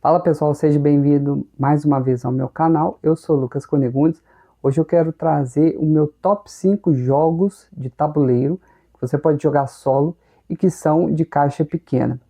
Fala pessoal, seja bem-vindo mais uma vez ao meu canal. Eu sou Lucas Conegundes. Hoje eu quero trazer o meu top 5 jogos de tabuleiro que você pode jogar solo e que são de caixa pequena.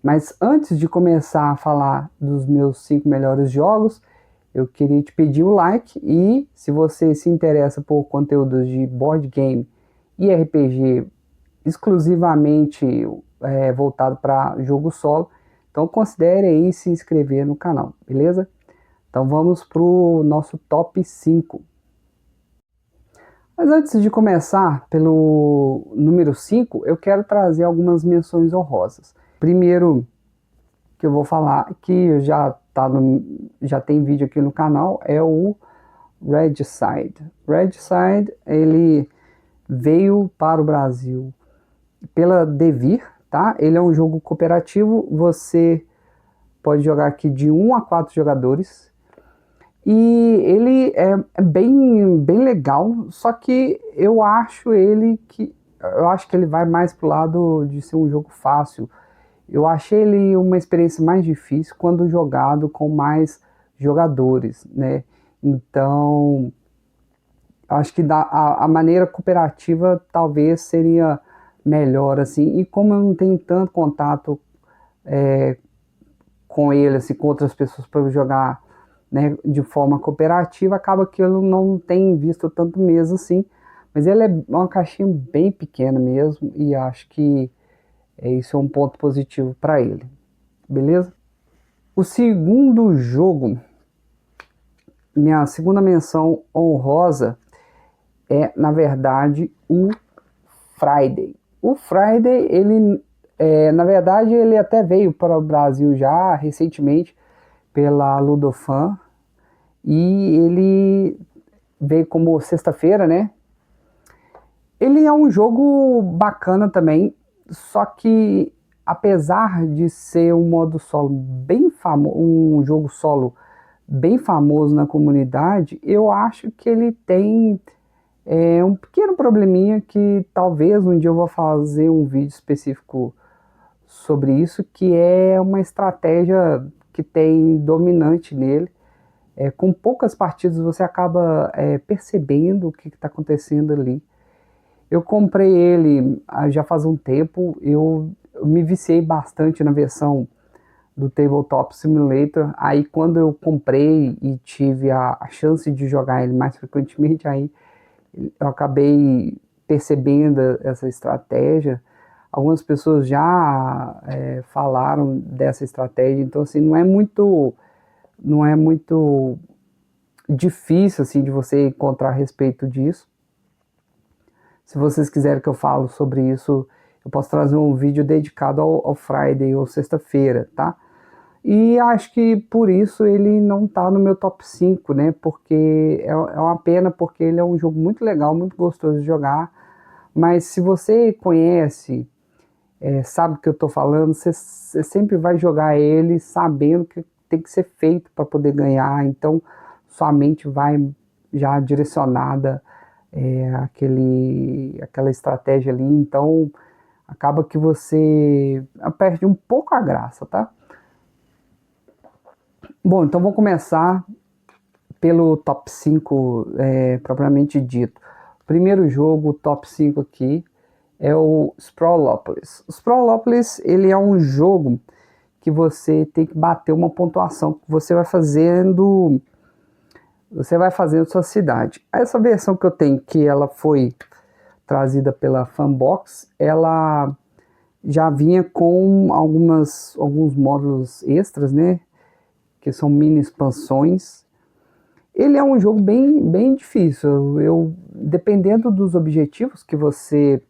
Mas antes de começar a falar dos meus 5 melhores jogos, eu queria te pedir o like e se você se interessa por conteúdos de board game e RPG exclusivamente voltado para jogo solo, então considere aí se inscrever no canal, beleza? Então vamos para o nosso top 5. Mas antes de começar pelo número 5, eu quero trazer algumas menções honrosas. Primeiro que eu vou falar, que já tem vídeo aqui no canal, é o Regicide. Regicide, ele veio para o Brasil pela Devir, tá? Ele é um jogo cooperativo, você pode jogar aqui de 1 a 4 jogadores. E ele é bem legal, só que eu acho que ele vai mais pro lado de ser um jogo fácil. Eu achei ele uma experiência mais difícil quando jogado com mais jogadores, né? Então, acho que a maneira cooperativa talvez seria melhor, assim. E como eu não tenho tanto contato com ele, assim, com outras pessoas para jogar, né, de forma cooperativa, acaba que eu não tenho visto tanto mesmo assim. Mas ele é uma caixinha bem pequena mesmo e acho que isso é um ponto positivo para ele, beleza? O segundo jogo, minha segunda menção honrosa é, na verdade, o Friday. O Friday, na verdade, ele até veio para o Brasil já recentemente pela Ludofan e ele veio como sexta-feira, né? Ele é um jogo bacana também, só que apesar de ser um modo solo bem famoso, um jogo solo bem famoso na comunidade, eu acho que ele tem um pequeno probleminha que talvez um dia eu vou fazer um vídeo específico sobre isso, que é uma estratégia que tem dominante nele. Com poucas partidas você acaba percebendo o que está acontecendo ali. Eu comprei ele já faz um tempo, eu me viciei bastante na versão do Tabletop Simulator. Aí quando eu comprei e tive a chance de jogar ele mais frequentemente, aí eu acabei percebendo essa estratégia. Algumas pessoas já falaram dessa estratégia, então assim não é muito difícil assim de você encontrar a respeito disso. Se vocês quiserem que eu falo sobre isso, eu posso trazer um vídeo dedicado ao Friday ou sexta-feira, tá? E acho que por isso ele não tá no meu top 5, né? Porque é uma pena, porque ele é um jogo muito legal, muito gostoso de jogar. Mas se você conhece, sabe o que eu tô falando, você sempre vai jogar ele sabendo que tem que ser feito para poder ganhar. Então sua mente vai já direcionada aquela estratégia ali. Então acaba que você perde um pouco a graça, tá? Bom, então vou começar pelo top 5 propriamente dito. O primeiro jogo, top 5 aqui, é o Sprawlopolis. O Sprawlopolis, ele é um jogo que você tem que bater uma pontuação que você vai fazendo sua cidade. Essa versão que eu tenho, que ela foi trazida pela Fanbox, ela já vinha com alguns módulos extras, né? Que são mini expansões. Ele é um jogo bem difícil. Dependendo dos objetivos que você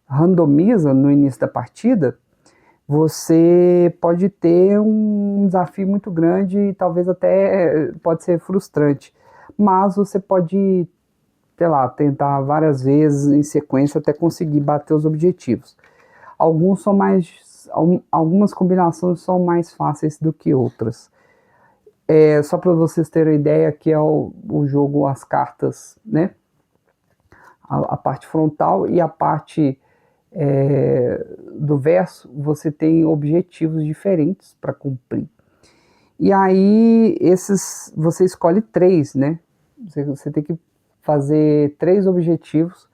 randomiza no início da partida, você pode ter um desafio muito grande e talvez até pode ser frustrante. Mas você pode, sei lá, tentar várias vezes em sequência até conseguir bater os objetivos. Algumas combinações são mais fáceis do que outras. Só para vocês terem ideia, que é o jogo, as cartas, né? A parte frontal e a parte do verso, você tem objetivos diferentes para cumprir. E aí, você escolhe 3, né? Você tem que fazer 3 objetivos.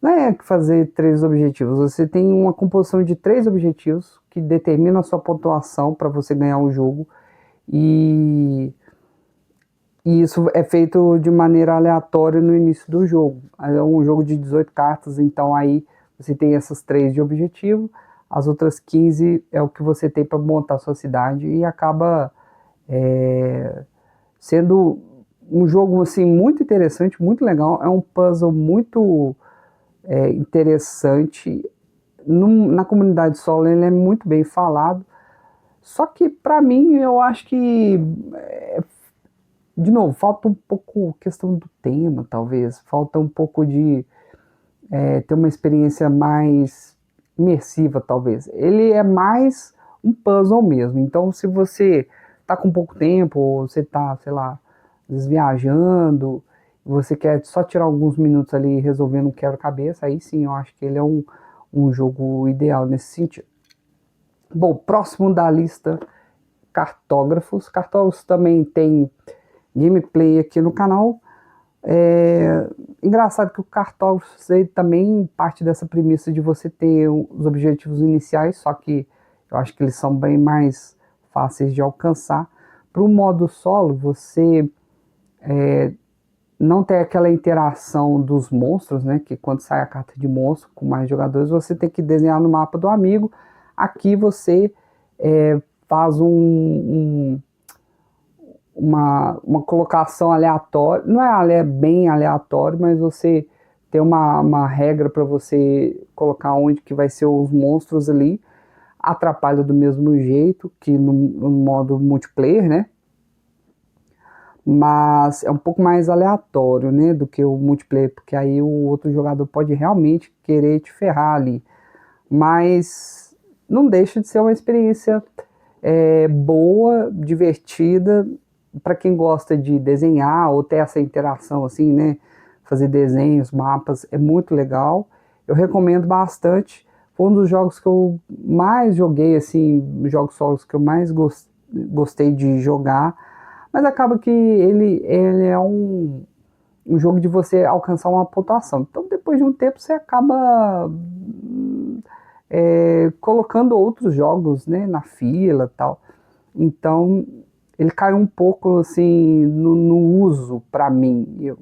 Não é que fazer 3 objetivos, você tem uma composição de 3 objetivos que determina a sua pontuação para você ganhar o jogo. E isso é feito de maneira aleatória no início do jogo. É um jogo de 18 cartas, então aí você tem essas 3 de objetivo, as outras 15 é o que você tem para montar a sua cidade e acaba sendo um jogo assim muito interessante, muito legal. É um puzzle muito interessante. Na comunidade solo ele é muito bem falado. Só que para mim eu acho que de novo, falta um pouco questão do tema, talvez. Falta um pouco de ter uma experiência mais imersiva, talvez. Ele é mais um puzzle mesmo. Então, se você tá com pouco tempo, ou você tá, sei lá, viajando, você quer só tirar alguns minutos ali resolvendo um quebra-cabeça, aí sim eu acho que ele é um jogo ideal nesse sentido. Bom, próximo da lista, Cartógrafos. Cartógrafos também tem gameplay aqui no canal. Engraçado que o Cartógrafos também parte dessa premissa de você ter os objetivos iniciais, só que eu acho que eles são bem mais fáceis de alcançar. Para o modo solo, você não tem aquela interação dos monstros, né? Que quando sai a carta de monstro com mais jogadores, você tem que desenhar no mapa do amigo. Aqui você faz uma colocação aleatória, não é bem aleatório, mas você tem uma regra para você colocar onde que vai ser os monstros ali, atrapalha do mesmo jeito que no modo multiplayer, né? Mas é um pouco mais aleatório, né, do que o multiplayer, porque aí o outro jogador pode realmente querer te ferrar ali. Mas não deixa de ser uma experiência boa, divertida, para quem gosta de desenhar ou ter essa interação assim, né? Fazer desenhos, mapas, é muito legal. Eu recomendo bastante. Foi um dos jogos que eu mais joguei, assim, jogos solos que eu mais gostei de jogar. Mas acaba que ele é um jogo de você alcançar uma pontuação. Então, depois de um tempo, você acaba colocando outros jogos, né, na fila e tal. Então, ele caiu um pouco assim no uso para mim,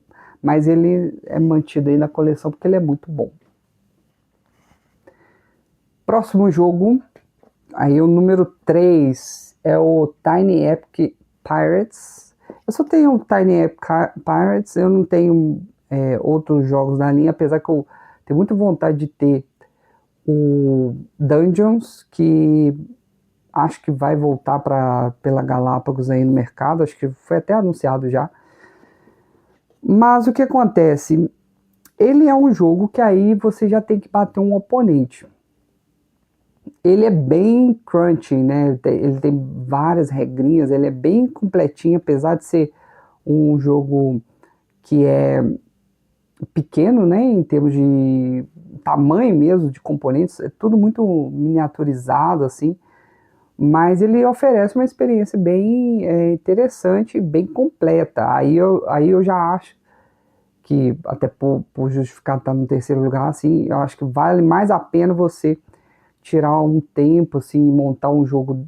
mas ele é mantido aí na coleção porque ele é muito bom. Próximo jogo, aí o número 3 é o Tiny Epic Pirates. Eu só tenho o Tiny Epic Pirates, eu não tenho outros jogos na linha, apesar que eu tenho muita vontade de ter o Dungeons, que acho que vai voltar pela Galápagos aí no mercado, acho que foi até anunciado já. Mas o que acontece? Ele é um jogo que aí você já tem que bater um oponente. Ele é bem crunchy, né? Ele tem várias regrinhas, ele é bem completinho, apesar de ser um jogo que é pequeno, né? Em termos de tamanho mesmo, de componentes, é tudo muito miniaturizado, assim. Mas ele oferece uma experiência bem interessante, bem completa. Aí eu já acho que, até por justificar estar no terceiro lugar, assim, eu acho que vale mais a pena você tirar um tempo, assim, e montar um jogo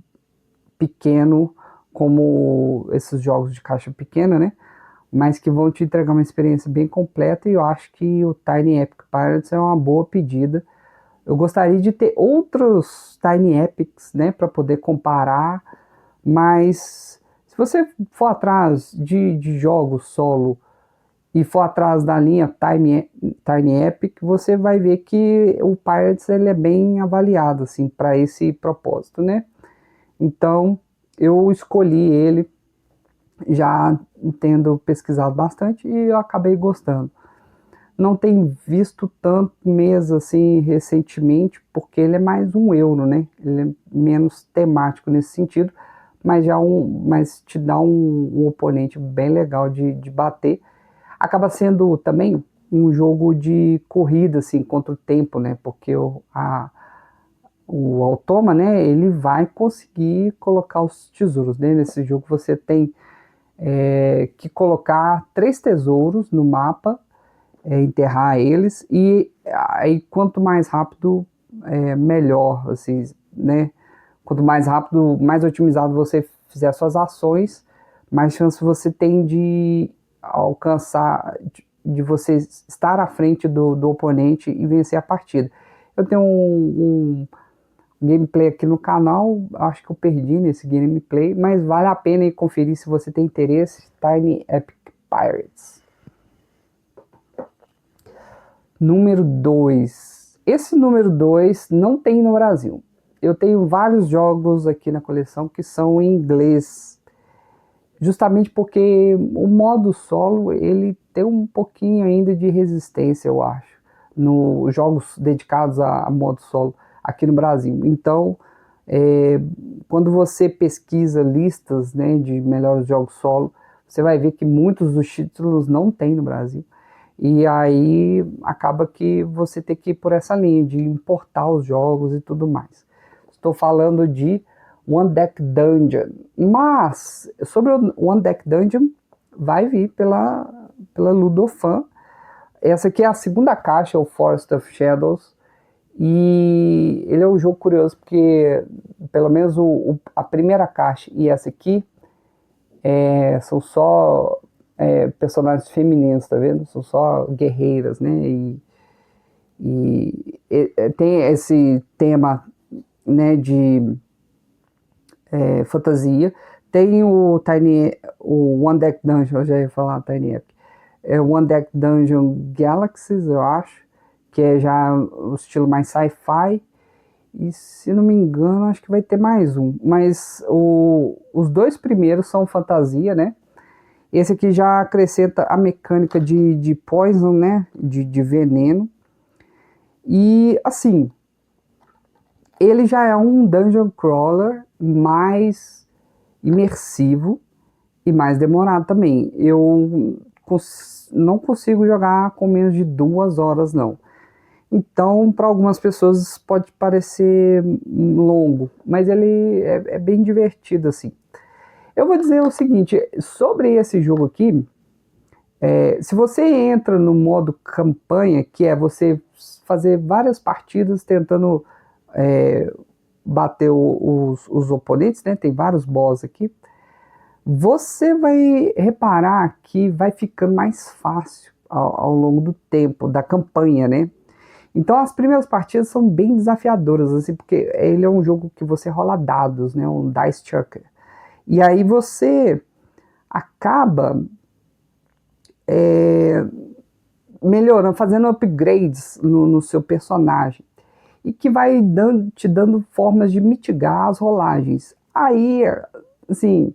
pequeno, como esses jogos de caixa pequena, né? Mas que vão te entregar uma experiência bem completa, e eu acho que o Tiny Epic Pirates é uma boa pedida. Eu gostaria de ter outros Tiny Epics, né, para poder comparar, mas se você for atrás de jogos solo e for atrás da linha Tiny Epic, você vai ver que o Pirates ele é bem avaliado assim para esse propósito, né? Então eu escolhi ele já tendo pesquisado bastante e eu acabei gostando. Não tenho visto tanto mesa assim recentemente, porque ele é mais um euro, né? Ele é menos temático nesse sentido, mas te dá um oponente bem legal de bater. Acaba sendo também um jogo de corrida, assim, contra o tempo, né? Porque o automa, né, ele vai conseguir colocar os tesouros, né? Nesse jogo você tem que colocar 3 tesouros no mapa, enterrar eles, e aí quanto mais rápido, melhor, assim, né? Quanto mais rápido, mais otimizado você fizer as suas ações, mais chance você tem de alcançar, de você estar à frente do oponente e vencer a partida. Eu tenho um gameplay aqui no canal, acho que eu perdi nesse gameplay, mas vale a pena ir conferir se você tem interesse. Tiny Epic Pirates. Número 2. Esse número 2 não tem no Brasil. Eu tenho vários jogos aqui na coleção que são em inglês, justamente porque o modo solo ele tem um pouquinho ainda de resistência, eu acho, nos jogos dedicados a modo solo aqui no Brasil. Então, quando você pesquisa listas, né, de melhores jogos solo, você vai ver que muitos dos títulos não tem no Brasil. E aí acaba que você tem que ir por essa linha de importar os jogos e tudo mais. Estou falando de One Deck Dungeon, mas sobre o One Deck Dungeon vai vir pela Ludofan. Essa aqui é a segunda caixa, o Forest of Shadows, e ele é um jogo curioso porque pelo menos a primeira caixa e essa aqui são só personagens femininos, tá vendo? São só guerreiras, né? E tem esse tema, né, de fantasia. Tem o One Deck Dungeon, eu já ia falar Tiny Epic. É o One Deck Dungeon Galaxies, eu acho, que é já o estilo mais sci-fi. E se não me engano, acho que vai ter mais um. Mas os dois primeiros são fantasia, né? Esse aqui já acrescenta a mecânica de poison, né? De veneno. E assim, ele já é um dungeon crawler mais imersivo e mais demorado também. Eu não consigo jogar com menos de 2 horas, não. Então, para algumas pessoas pode parecer longo, mas ele é bem divertido, assim. Eu vou dizer o seguinte, sobre esse jogo aqui, se você entra no modo campanha, que é você fazer várias partidas tentando bater os oponentes, né? Tem vários boss aqui. Você vai reparar que vai ficando mais fácil ao longo do tempo, da campanha, né? Então as primeiras partidas são bem desafiadoras, assim, porque ele é um jogo que você rola dados, né? Um dice chucker. E aí você acaba melhorando, fazendo upgrades no seu personagem. E que vai te dando formas de mitigar as rolagens. Aí, assim,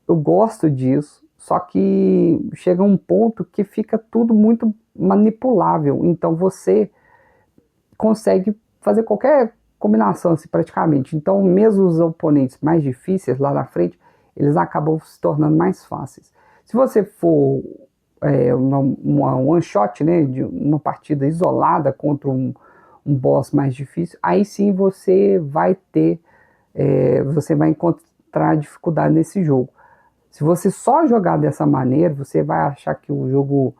eu gosto disso, só que chega um ponto que fica tudo muito manipulável. Então você consegue fazer qualquer combinação, assim, praticamente. Então, mesmo os oponentes mais difíceis lá na frente, eles acabam se tornando mais fáceis. Se você for uma one shot, né, de uma partida isolada contra um boss mais difícil, aí sim você vai encontrar dificuldade nesse jogo. Se você só jogar dessa maneira, você vai achar que o jogo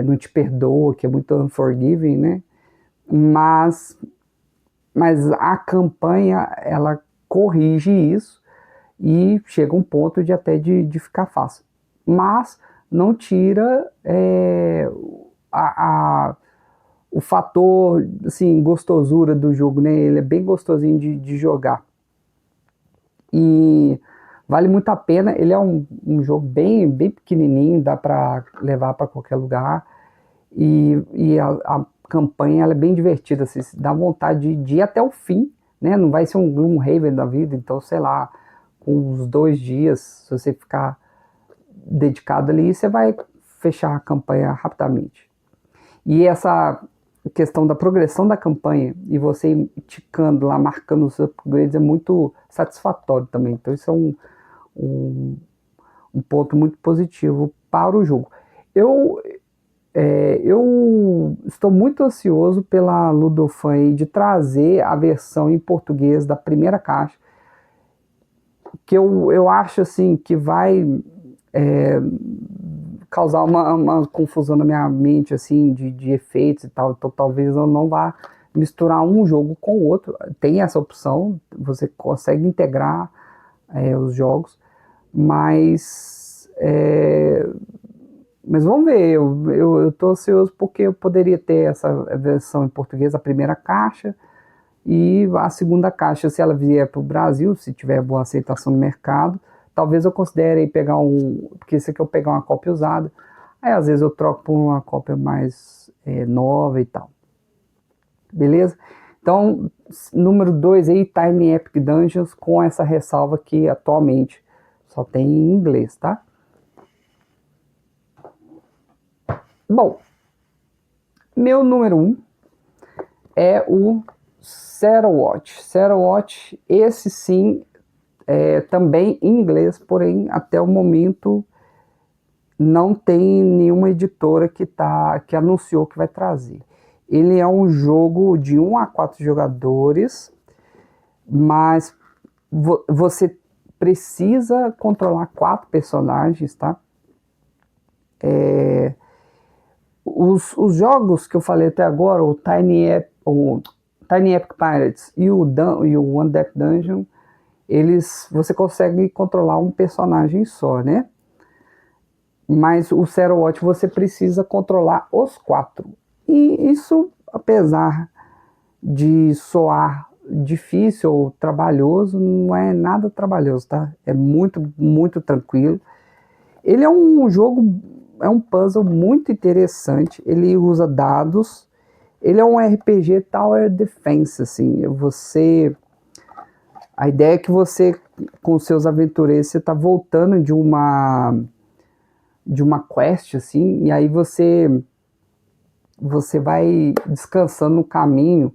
não te perdoa, que é muito unforgiving, né? Mas a campanha, ela corrige isso e chega um ponto de até de ficar fácil. Mas não tira o fator, assim, gostosura do jogo, né? Ele é bem gostosinho de jogar. E vale muito a pena. Ele é um jogo bem pequenininho, dá para levar para qualquer lugar. E a campanha ela é bem divertida, assim, dá vontade de ir até o fim, né? Não vai ser um Gloomhaven da vida, então, sei lá, com uns 2 dias, se você ficar dedicado ali, você vai fechar a campanha rapidamente. E essa questão da progressão da campanha e você ir ticando lá, marcando os upgrades, é muito satisfatório também. Então isso é um ponto muito positivo para o jogo. Eu Eu estou muito ansioso pela Ludofan de trazer a versão em português da primeira caixa, que eu acho assim que vai causar uma confusão na minha mente assim de efeitos e tal, então talvez eu não vá misturar um jogo com o outro. Tem essa opção, você consegue integrar os jogos, mas mas vamos ver, eu tô ansioso porque eu poderia ter essa versão em português, a primeira caixa, e a segunda caixa, se ela vier para o Brasil, se tiver boa aceitação no mercado, talvez eu considere pegar porque se eu pegar uma cópia usada, aí às vezes eu troco por uma cópia mais nova e tal. Beleza? Então, número 2 aí, Tiny Epic Dungeons, com essa ressalva que atualmente só tem em inglês, tá? Bom, meu número 1 é o Zero Watch. Zero Watch, esse sim, também em inglês, porém até o momento não tem nenhuma editora que anunciou que vai trazer. Ele é um jogo de 1 a 4 jogadores, mas você precisa controlar 4 personagens, tá? Os jogos que eu falei até agora, o Tiny Epic Pirates e o One Deck Dungeon, você consegue controlar um personagem só, né? Mas o Zero Watch você precisa controlar os 4. E isso, apesar de soar difícil ou trabalhoso, não é nada trabalhoso, tá? É muito, muito tranquilo. Ele é um jogo, é um puzzle muito interessante. Ele usa dados. Ele é um RPG Tower Defense, assim. A ideia é que você, com seus aventureiros, você tá voltando de uma quest, assim, e aí você vai descansando no caminho.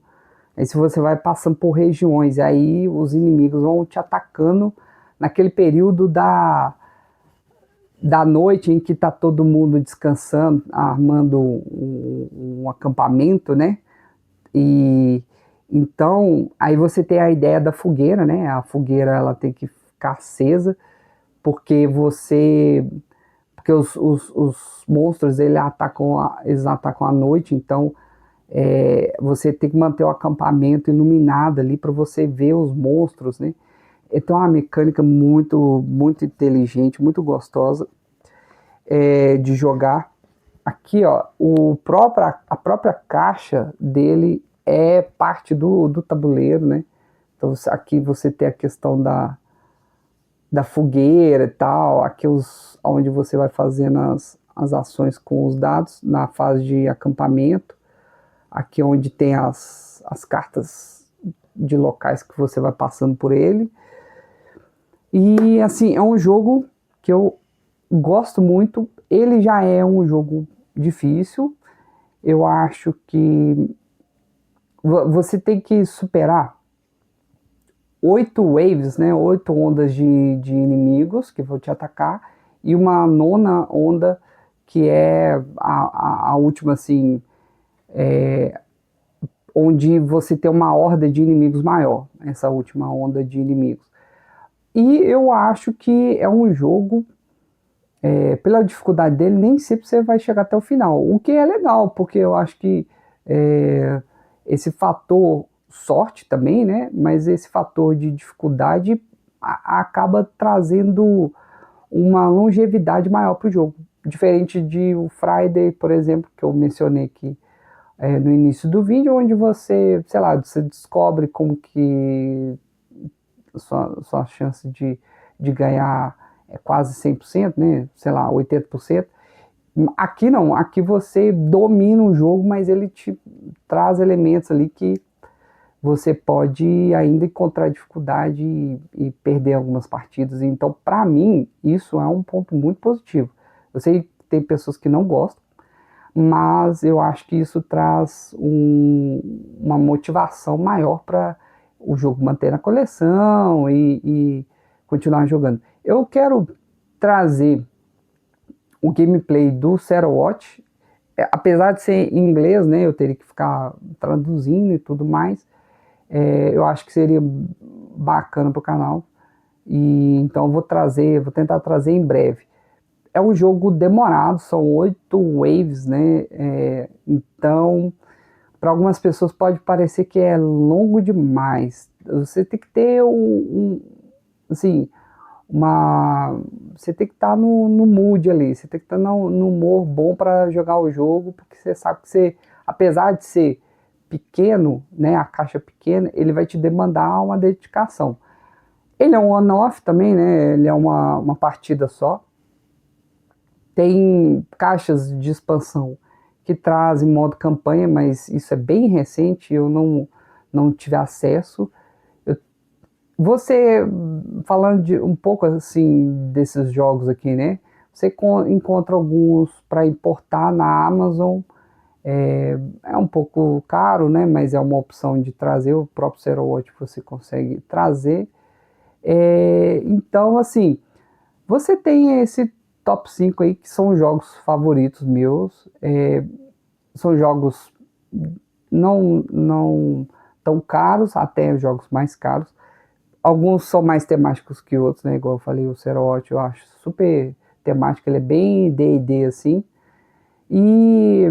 Aí se você vai passando por regiões, e aí os inimigos vão te atacando naquele período da noite em que tá todo mundo descansando, armando um acampamento, né? E então aí você tem a ideia da fogueira, né? A fogueira ela tem que ficar acesa porque os monstros eles atacam à noite, então você tem que manter o acampamento iluminado ali para você ver os monstros, né? Então é uma mecânica muito, muito inteligente, muito gostosa de jogar. Aqui, ó, a própria caixa dele é parte do tabuleiro, né? Então aqui você tem a questão da fogueira e tal, aqui onde você vai fazendo as ações com os dados na fase de acampamento, aqui onde tem as cartas de locais que você vai passando por ele. E assim, é um jogo que eu gosto muito. Ele já é um jogo difícil. Eu acho que você tem que superar 8 waves, né? 8 ondas de inimigos que vão te atacar, e uma nona onda que é a última, assim, onde você tem uma horda de inimigos maior, essa última onda de inimigos. E eu acho que é um jogo, pela dificuldade dele, nem sempre você vai chegar até o final, o que é legal, porque eu acho que esse fator sorte também, né? Mas esse fator de dificuldade acaba trazendo uma longevidade maior para o jogo. Diferente de o Friday, por exemplo, que eu mencionei aqui no início do vídeo, onde você, sei lá, você descobre como que sua chance de ganhar é quase 100%, né? Sei lá, 80%. Aqui não, aqui você domina o jogo, mas ele te traz elementos ali que você pode ainda encontrar dificuldade e perder algumas partidas. Então, para mim, isso é um ponto muito positivo. Eu sei que tem pessoas que não gostam, mas eu acho que isso traz uma motivação maior para o jogo manter na coleção e continuar jogando. Eu quero trazer o gameplay do Zero Watch apesar de ser em inglês, né, eu teria que ficar traduzindo e tudo mais, eu acho que seria bacana para o canal, e então eu vou tentar trazer em breve. É um jogo demorado, são 8 waves, né, então para algumas pessoas pode parecer que é longo demais. Você tem que ter assim, você tem que estar no mood ali, você tem que estar no humor bom para jogar o jogo, porque você sabe que você, apesar de ser pequeno, né, a caixa pequena, ele vai te demandar uma dedicação. Ele é um on-off também, né, ele é uma partida só. Tem caixas de expansão que trazem modo campanha, mas isso é bem recente, eu não tive acesso. Você, falando de um pouco assim desses jogos aqui, né? Você encontra alguns para importar na Amazon, é um pouco caro, né? Mas é uma opção de trazer, o próprio Zero Watch você consegue trazer. Então, assim, você tem esse top 5 aí que são jogos favoritos meus. São jogos não tão caros, até jogos mais caros. Alguns são mais temáticos que outros, né? Igual eu falei, o Zero Watch eu acho super temático, ele é bem D&D assim. E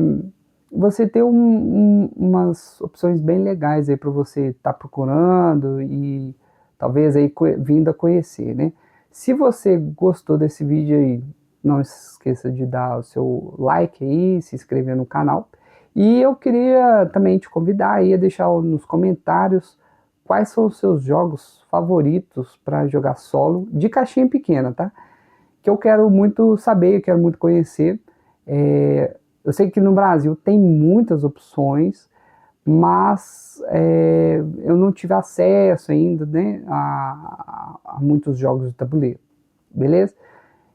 você tem umas opções bem legais aí para você estar procurando e talvez aí vindo a conhecer, né? Se você gostou desse vídeo aí, não esqueça de dar o seu like aí, se inscrever no canal. E eu queria também te convidar aí a deixar nos comentários quais são os seus jogos favoritos para jogar solo, de caixinha pequena, tá? Que eu quero muito saber, eu quero muito conhecer. Eu sei que no Brasil tem muitas opções, mas eu não tive acesso ainda, né, a muitos jogos de tabuleiro, beleza?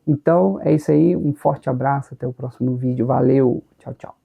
Então é isso aí, um forte abraço, até o próximo vídeo, valeu, tchau, tchau.